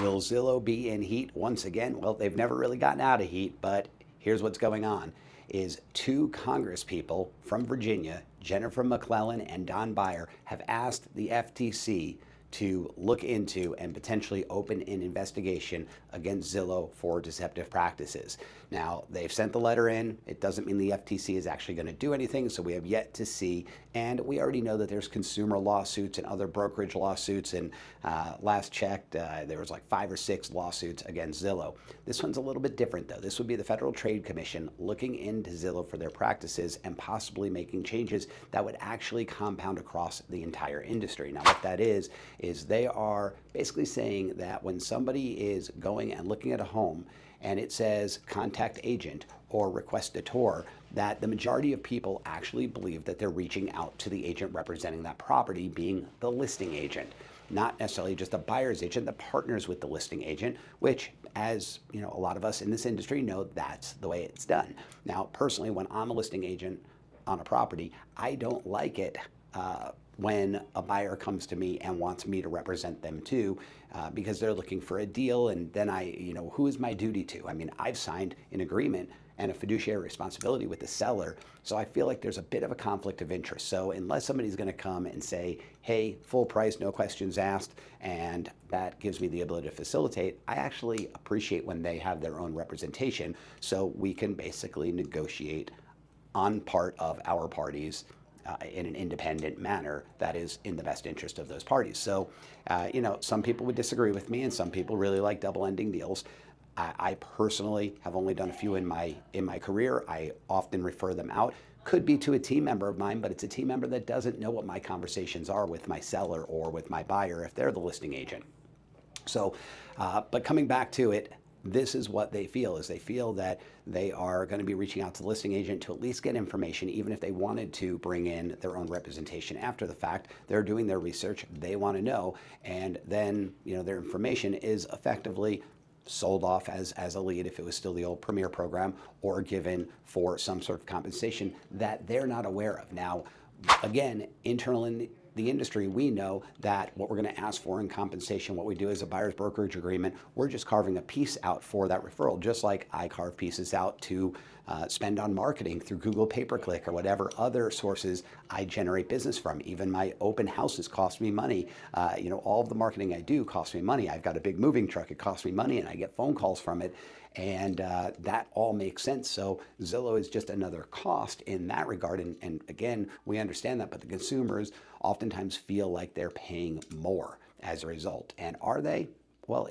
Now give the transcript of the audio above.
Will Zillow be in heat once again? Well, they've never really gotten out of heat, but here's what's going on is two Congress people from Virginia, Jennifer McClellan and Don Beyer, have asked the FTC to look into and potentially open an investigation against Zillow for deceptive practices. Now, they've sent the letter in. It doesn't mean the FTC is actually going to do anything, so we have yet to see. And we already know that there's consumer lawsuits and other brokerage lawsuits, and last checked, there was like 5 or 6 lawsuits against Zillow. This one's a little bit different, though. This would be the Federal Trade Commission looking into Zillow for their practices and possibly making changes that would actually compound across the entire industry. Now, what that is they are basically saying that when somebody is going and looking at a home and it says contact agent or request a tour, that the majority of people actually believe that they're reaching out to the agent representing that property, being the listing agent, not necessarily just a buyer's agent that partners with the listing agent, which, as you know, a lot of us in this industry know, that's the way it's done. Now, personally, when I'm a listing agent on a property, I don't like it when a buyer comes to me and wants me to represent them too, because they're looking for a deal, and then who is my duty to? I mean, I've signed an agreement and a fiduciary responsibility with the seller, so I feel like there's a bit of a conflict of interest. So unless somebody's going to come and say, hey, full price, no questions asked, and that gives me the ability to facilitate, I actually appreciate when they have their own representation, so we can basically negotiate on part of our parties in an independent manner that is in the best interest of those parties. So, some people would disagree with me, and some people really like double-ending deals. I personally have only done a few in my career. I often refer them out. Could be to a team member of mine, but it's a team member that doesn't know what my conversations are with my seller or with my buyer if they're the listing agent. So, but coming back to it, this is what they feel, is they feel that they are going to be reaching out to the listing agent to at least get information, even if they wanted to bring in their own representation after the fact. They're doing their research, they want to know, and then their information is effectively sold off as a lead if it was still the old Premier program, or given for some sort of compensation that they're not aware of. Now, again, internal in the industry, we know that what we're going to ask for in compensation, what we do as a buyer's brokerage agreement, we're just carving a piece out for that referral, just like I carve pieces out to spend on marketing through Google pay-per-click or whatever other sources I generate business from. Even my open houses cost me money. All of the marketing I do costs me money. I've got a big moving truck, it costs me money, and I get phone calls from it. And that all makes sense. So Zillow is just another cost in that regard. And again, we understand that, but the consumers oftentimes feel like they're paying more as a result. And are they? Well,